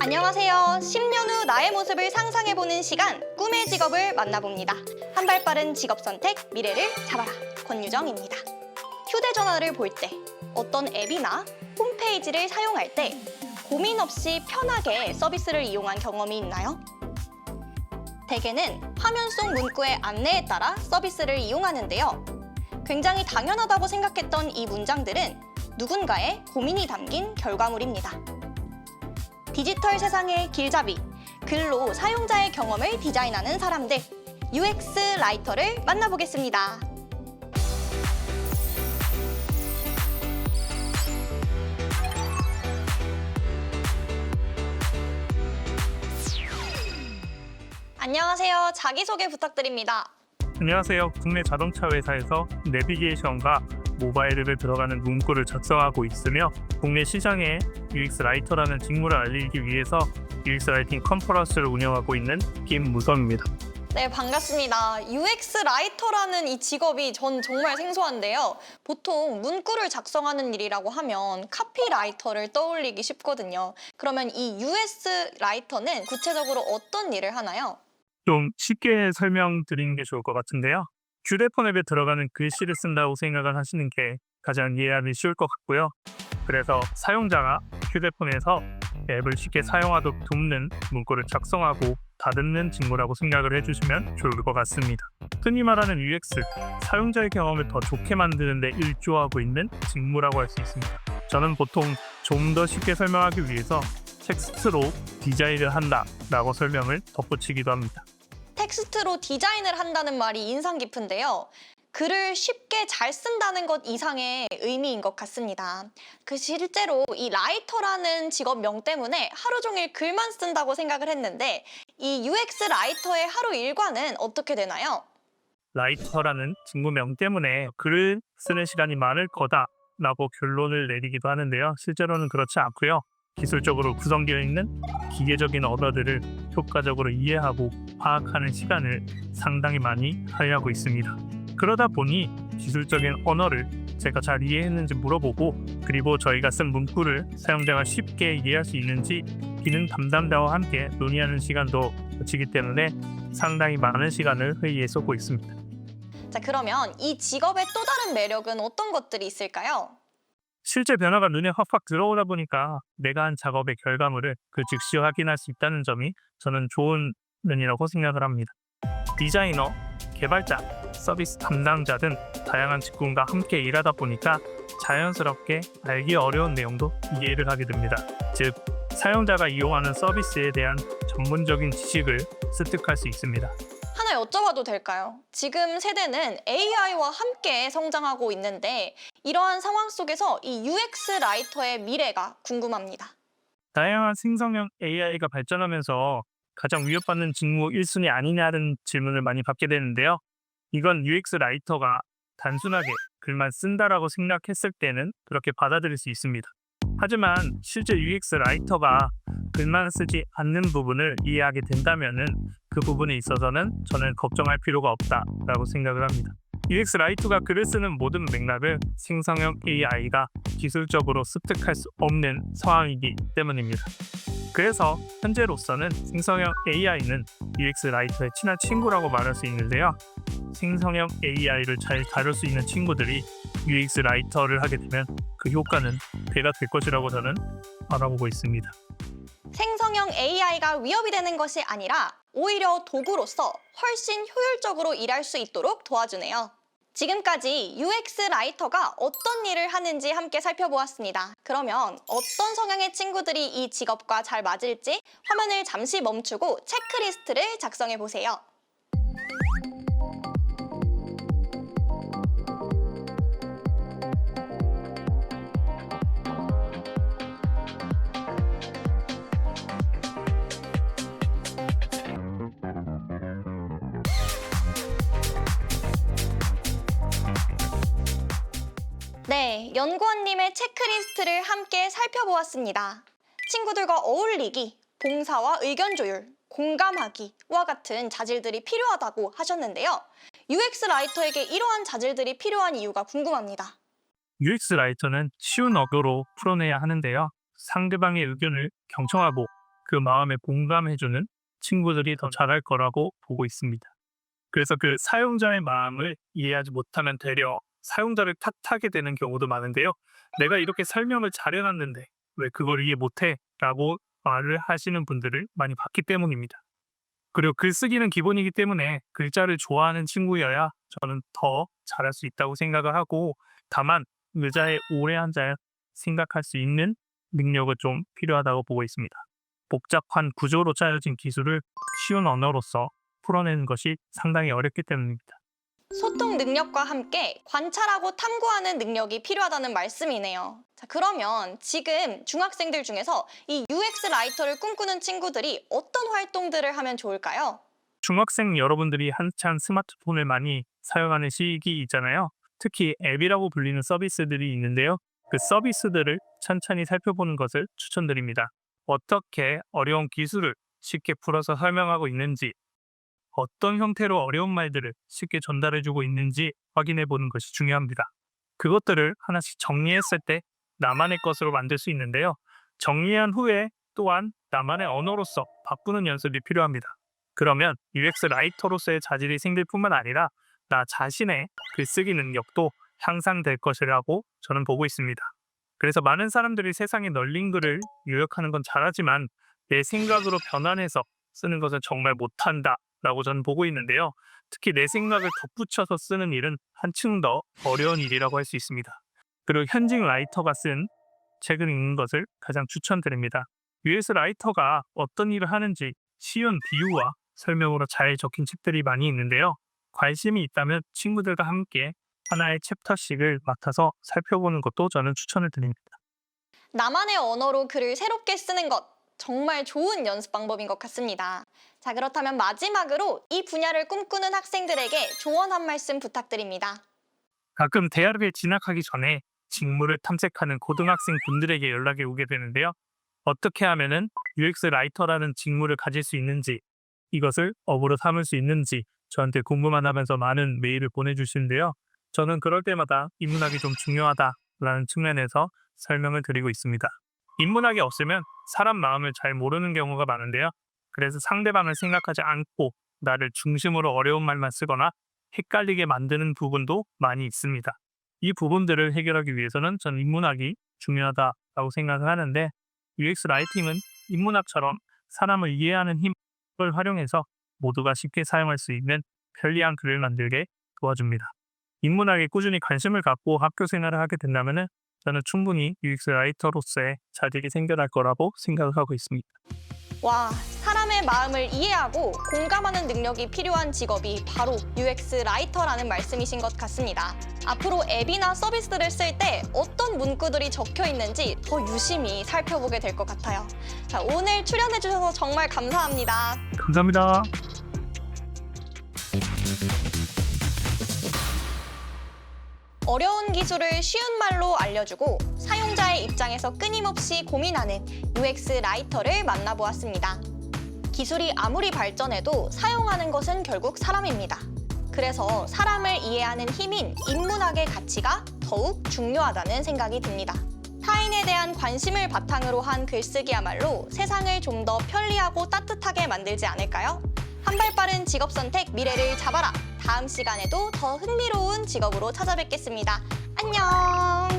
안녕하세요. 10년 후 나의 모습을 상상해보는 시간, 꿈의 직업을 만나봅니다. 한 발 빠른 직업 선택, 미래를 잡아라. 권유정입니다. 휴대전화를 볼 때, 어떤 앱이나 홈페이지를 사용할 때 고민 없이 편하게 서비스를 이용한 경험이 있나요? 대개는 화면 속 문구의 안내에 따라 서비스를 이용하는데요. 굉장히 당연하다고 생각했던 이 문장들은 누군가의 고민이 담긴 결과물입니다. 디지털 세상의 길잡이, 글로 사용자의 경험을 디자인하는 사람들, UX 라이터를 만나보겠습니다. 안녕하세요. 자기소개 부탁드립니다. 안녕하세요. 국내 자동차 회사에서 내비게이션과 모바일 앱에 들어가는 문구를 작성하고 있으며 국내 시장에 UX 라이터라는 직무를 알리기 위해서 UX 라이팅 컨퍼런스를 운영하고 있는 김무섭입니다. 네, 반갑습니다. UX 라이터라는 이 직업이 전 정말 생소한데요. 보통 문구를 작성하는 일이라고 하면 카피라이터를 떠올리기 쉽거든요. 그러면 이 UX 라이터는 구체적으로 어떤 일을 하나요? 좀 쉽게 설명드리는 게 좋을 것 같은데요. 휴대폰 앱에 들어가는 글씨를 쓴다고 생각을 하시는 게 가장 이해하기 쉬울 것 같고요. 그래서 사용자가 휴대폰에서 앱을 쉽게 사용하도록 돕는 문구를 작성하고 다듬는 직무라고 생각을 해주시면 좋을 것 같습니다. 흔히 말하는 UX, 사용자의 경험을 더 좋게 만드는 데 일조하고 있는 직무라고 할 수 있습니다. 저는 보통 좀 더 쉽게 설명하기 위해서 텍스트로 디자인을 한다라고 설명을 덧붙이기도 합니다. 텍스트로 디자인을 한다는 말이 인상 깊은데요. 글을 쉽게 잘 쓴다는 것 이상의 의미인 것 같습니다. 실제로 이 라이터라는 직업명 때문에 하루 종일 글만 쓴다고 생각을 했는데 이 UX 라이터의 하루 일과는 어떻게 되나요? 라이터라는 직무명 때문에 글을 쓰는 시간이 많을 거다라고 결론을 내리기도 하는데요. 실제로는 그렇지 않고요. 기술적으로 구성되어 있는 기계적인 언어들을 효과적으로 이해하고 파악하는 시간을 상당히 많이 할애하고 있습니다. 그러다 보니 기술적인 언어를 제가 잘 이해했는지 물어보고 그리고 저희가 쓴 문구를 사용자가 쉽게 이해할 수 있는지 기능 담당자와 함께 논의하는 시간도 거치기 때문에 상당히 많은 시간을 회의에 쏟고 있습니다. 자, 그러면 이 직업의 또 다른 매력은 어떤 것들이 있을까요? 실제 변화가 눈에 확확 들어오다 보니까 내가 한 작업의 결과물을 그 즉시 확인할 수 있다는 점이 저는 좋은 면이라고 생각을 합니다. 디자이너, 개발자, 서비스 담당자 등 다양한 직군과 함께 일하다 보니까 자연스럽게 알기 어려운 내용도 이해를 하게 됩니다. 즉, 사용자가 이용하는 서비스에 대한 전문적인 지식을 습득할 수 있습니다. 하나 여쭤봐도 될까요? 지금 세대는 AI와 함께 성장하고 있는데 이러한 상황 속에서 이 UX 라이터의 미래가 궁금합니다. 다양한 생성형 AI가 발전하면서 가장 위협받는 직무 1순위 아니냐는 질문을 많이 받게 되는데요. 이건 UX 라이터가 단순하게 글만 쓴다라고 생각했을 때는 그렇게 받아들일 수 있습니다. 하지만 실제 UX 라이터가 글만 쓰지 않는 부분을 이해하게 된다면은 그 부분에 있어서는 저는 걱정할 필요가 없다라고 생각을 합니다. UX 라이터가 글을 쓰는 모든 맥락을 생성형 AI가 기술적으로 습득할 수 없는 상황이기 때문입니다. 그래서 현재로서는 생성형 AI는 UX 라이터의 친한 친구라고 말할 수 있는데요. 생성형 AI를 잘 다룰 수 있는 친구들이 UX 라이터를 하게 되면 그 효과는 배가 될 것이라고 저는 바라보고 있습니다. 생성형 AI가 위협이 되는 것이 아니라 오히려 도구로서 훨씬 효율적으로 일할 수 있도록 도와주네요. 지금까지 UX 라이터가 어떤 일을 하는지 함께 살펴보았습니다. 그러면 어떤 성향의 친구들이 이 직업과 잘 맞을지 화면을 잠시 멈추고 체크리스트를 작성해 보세요. 네, 연구원님의 체크리스트를 함께 살펴보았습니다. 친구들과 어울리기, 봉사와 의견 조율, 공감하기와 같은 자질들이 필요하다고 하셨는데요. UX 라이터에게 이러한 자질들이 필요한 이유가 궁금합니다. UX 라이터는 쉬운 언어로 풀어내야 하는데요. 상대방의 의견을 경청하고 그 마음에 공감해주는 친구들이 더 잘할 거라고 보고 있습니다. 그래서 그 사용자의 마음을 이해하지 못하면 되려 사용자를 탓하게 되는 경우도 많은데요. 내가 이렇게 설명을 잘해놨는데 왜 그걸 이해 못해? 라고 말을 하시는 분들을 많이 봤기 때문입니다. 그리고 글쓰기는 기본이기 때문에 글자를 좋아하는 친구여야 저는 더 잘할 수 있다고 생각을 하고, 다만 의자에 오래 앉아 생각할 수 있는 능력은 좀 필요하다고 보고 있습니다. 복잡한 구조로 짜여진 기술을 쉬운 언어로서 풀어내는 것이 상당히 어렵기 때문입니다. 소통 능력과 함께 관찰하고 탐구하는 능력이 필요하다는 말씀이네요. 자, 그러면 지금 중학생들 중에서 이 UX 라이터를 꿈꾸는 친구들이 어떤 활동들을 하면 좋을까요? 중학생 여러분들이 한창 스마트폰을 많이 사용하는 시기이잖아요. 특히 앱이라고 불리는 서비스들이 있는데요. 그 서비스들을 천천히 살펴보는 것을 추천드립니다. 어떻게 어려운 기술을 쉽게 풀어서 설명하고 있는지, 어떤 형태로 어려운 말들을 쉽게 전달해주고 있는지 확인해보는 것이 중요합니다. 그것들을 하나씩 정리했을 때 나만의 것으로 만들 수 있는데요. 정리한 후에 또한 나만의 언어로서 바꾸는 연습이 필요합니다. 그러면 UX 라이터로서의 자질이 생길 뿐만 아니라 나 자신의 글쓰기 능력도 향상될 것이라고 저는 보고 있습니다. 그래서 많은 사람들이 세상에 널린 글을 요약하는 건 잘하지만 내 생각으로 변환해서 쓰는 것은 정말 못한다 라고 저는 보고 있는데요. 특히 내 생각을 덧붙여서 쓰는 일은 한층 더 어려운 일이라고 할 수 있습니다. 그리고 현직 라이터가 쓴 책을 읽는 것을 가장 추천드립니다. UX 라이터가 어떤 일을 하는지 쉬운 비유와 설명으로 잘 적힌 책들이 많이 있는데요. 관심이 있다면 친구들과 함께 하나의 챕터씩을 맡아서 살펴보는 것도 저는 추천을 드립니다. 나만의 언어로 글을 새롭게 쓰는 것, 정말 좋은 연습 방법인 것 같습니다. 자, 그렇다면 마지막으로 이 분야를 꿈꾸는 학생들에게 조언 한 말씀 부탁드립니다. 가끔 대학에 진학하기 전에 직무를 탐색하는 고등학생 분들에게 연락이 오게 되는데요. 어떻게 하면은 UX 라이터라는 직무를 가질 수 있는지, 이것을 업으로 삼을 수 있는지 저한테 궁금하다면서 많은 메일을 보내주시는데요. 저는 그럴 때마다 인문학이 좀 중요하다라는 측면에서 설명을 드리고 있습니다. 인문학이 없으면 사람 마음을 잘 모르는 경우가 많은데요. 그래서 상대방을 생각하지 않고 나를 중심으로 어려운 말만 쓰거나 헷갈리게 만드는 부분도 많이 있습니다. 이 부분들을 해결하기 위해서는 저는 인문학이 중요하다고 생각을 하는데, UX 라이팅은 인문학처럼 사람을 이해하는 힘을 활용해서 모두가 쉽게 사용할 수 있는 편리한 글을 만들게 도와줍니다. 인문학에 꾸준히 관심을 갖고 학교 생활을 하게 된다면 저는 충분히 UX 라이터로서의 자질이 생겨날 거라고 생각을 하고 있습니다. 와, 사람의 마음을 이해하고 공감하는 능력이 필요한 직업이 바로 UX 라이터라는 말씀이신 것 같습니다. 앞으로 앱이나 서비스들을 쓸 때 어떤 문구들이 적혀 있는지 더 유심히 살펴보게 될 것 같아요. 자, 오늘 출연해 주셔서 정말 감사합니다. 감사합니다. 어려운 기술을 쉬운 말로 알려주고 사용자의 입장에서 끊임없이 고민하는 UX 라이터를 만나보았습니다. 기술이 아무리 발전해도 사용하는 것은 결국 사람입니다. 그래서 사람을 이해하는 힘인 인문학의 가치가 더욱 중요하다는 생각이 듭니다. 타인에 대한 관심을 바탕으로 한 글쓰기야말로 세상을 좀 더 편리하고 따뜻하게 만들지 않을까요? 한 발 빠른 직업 선택, 미래를 잡아라! 다음 시간에도 더 흥미로운 직업으로 찾아뵙겠습니다. 안녕!